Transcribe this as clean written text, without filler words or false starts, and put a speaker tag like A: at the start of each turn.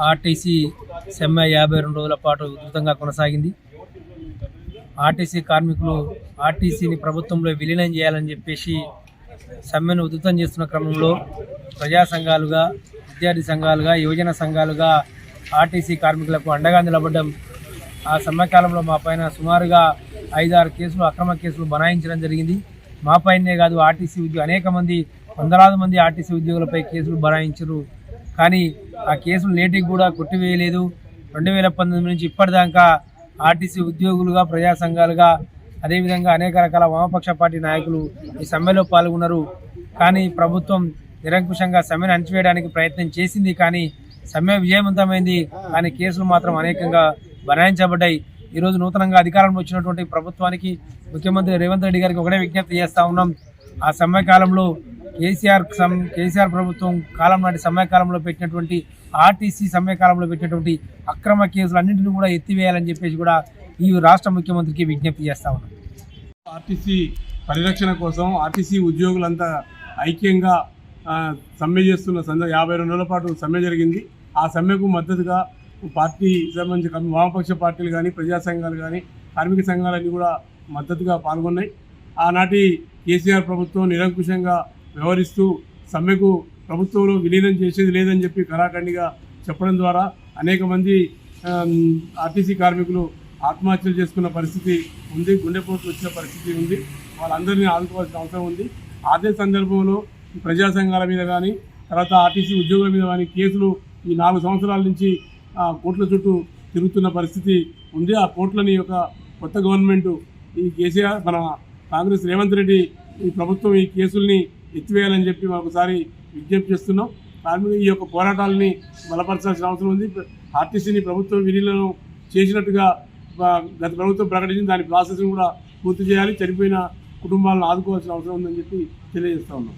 A: RTC సమ్మె 52 రోజుల పాటు ఉధృతంగా కొనసాగింది. ఆర్టీసీ కార్మికులు ఆర్టీసీని ప్రభుత్వంలో విలీనం చేయాలని చెప్పేసి సమ్మెను ఉధృతం చేస్తున్న క్రమంలో ప్రజా సంఘాలుగా, విద్యార్థి సంఘాలుగా, యువజన సంఘాలుగా ఆర్టీసీ కార్మికులకు అండగా నిలబడ్డం. ఆ సమ్మెకాలంలో మా పైన సుమారుగా 5-6 కేసులు, అక్రమ కేసులు బనాయించడం జరిగింది. మా పైనే కాదు, ఆర్టీసీ అనేక మంది, వందలాది మంది ఆర్టీసీ ఉద్యోగులపై కేసులు బనాయించారు. కానీ ఆ కేసులు నేటికి కూడా కొట్టివేయలేదు. 2019 నుంచి ఇప్పటిదాకా ఆర్టీసీ ఉద్యోగులుగా, ప్రజా సంఘాలుగా, అదేవిధంగా అనేక రకాల వామపక్ష పార్టీ నాయకులు ఈ సమ్మెలో పాల్గొన్నారు. కానీ ప్రభుత్వం నిరంకుశంగా సమ్మెను అణచివేయడానికి ప్రయత్నం చేసింది. కానీ సమ్మె విజయవంతమైంది. కానీ కేసులు మాత్రం అనేకంగా బనాయించబడ్డాయి. ఈరోజు నూతనంగా అధికారంలో వచ్చినటువంటి ప్రభుత్వానికి, ముఖ్యమంత్రి రేవంత్ రెడ్డి గారికి ఒకటే విజ్ఞప్తి చేస్తూ ఉన్నాం. ఆ సమ్మె కాలంలో కేసీఆర్ ప్రభుత్వం కాలం నాటి సమ్మె కాలంలో పెట్టినటువంటి, ఆర్టీసీ సమ్మె కాలంలో పెట్టినటువంటి అక్రమ కేసులు అన్నింటినీ కూడా ఎత్తివేయాలని చెప్పేసి కూడా ఈ రాష్ట్ర ముఖ్యమంత్రికి విజ్ఞప్తి చేస్తా ఉన్నాం.
B: ఆర్టీసీ పరిరక్షణ కోసం ఆర్టీసీ ఉద్యోగులంతా ఐక్యంగా సమ్మె చేస్తున్న 52 రోజుల పాటు సమ్మె జరిగింది. ఆ సమ్మెకు మద్దతుగా పార్టీ సంబంధించిన వామపక్ష పార్టీలు కానీ, ప్రజా సంఘాలు కానీ, కార్మిక సంఘాలన్నీ కూడా మద్దతుగా పాల్గొన్నాయి. ఆనాటి కేసీఆర్ ప్రభుత్వం నిరంకుశంగా వ్యవహరిస్తూ సమ్మెకు ప్రభుత్వంలో విలీనం చేసేది లేదని చెప్పి కరాఖండిగా చెప్పడం ద్వారా అనేక మంది ఆర్టీసీ కార్మికులు ఆత్మహత్యలు చేసుకున్న పరిస్థితి ఉంది, గుండెపోటు వచ్చిన పరిస్థితి ఉంది. వాళ్ళందరినీ ఆదుకోవాల్సిన అవసరం ఉంది. అదే సందర్భంలో ప్రజా సంఘాల మీద కానీ, తర్వాత ఆర్టీసీ ఉద్యోగుల మీద కానీ కేసులు ఈ 4 సంవత్సరాల నుంచి కోర్టుల చుట్టూ తిరుగుతున్న పరిస్థితి ఉంది. ఆ కోర్టులని యొక్క కొత్త గవర్నమెంట్, ఈ కేసీఆర్ మన కాంగ్రెస్ రేవంత్ రెడ్డి ఈ ప్రభుత్వం ఈ కేసుల్ని ఎత్తివేయాలని చెప్పి మరొకసారి విజ్ఞప్తి చేస్తున్నాం. కార్మికులు ఈ యొక్క పోరాటాలని బలపరచాల్సిన అవసరం ఉంది. ఆర్టీసీని ప్రభుత్వం విలీనం చేసినట్టుగా గత ప్రభుత్వం ప్రకటించింది. దాని ప్రాసెస్ని కూడా పూర్తి చేయాలి. చనిపోయిన కుటుంబాలను ఆదుకోవాల్సిన అవసరం ఉందని చెప్పి తెలియజేస్తా ఉన్నాం.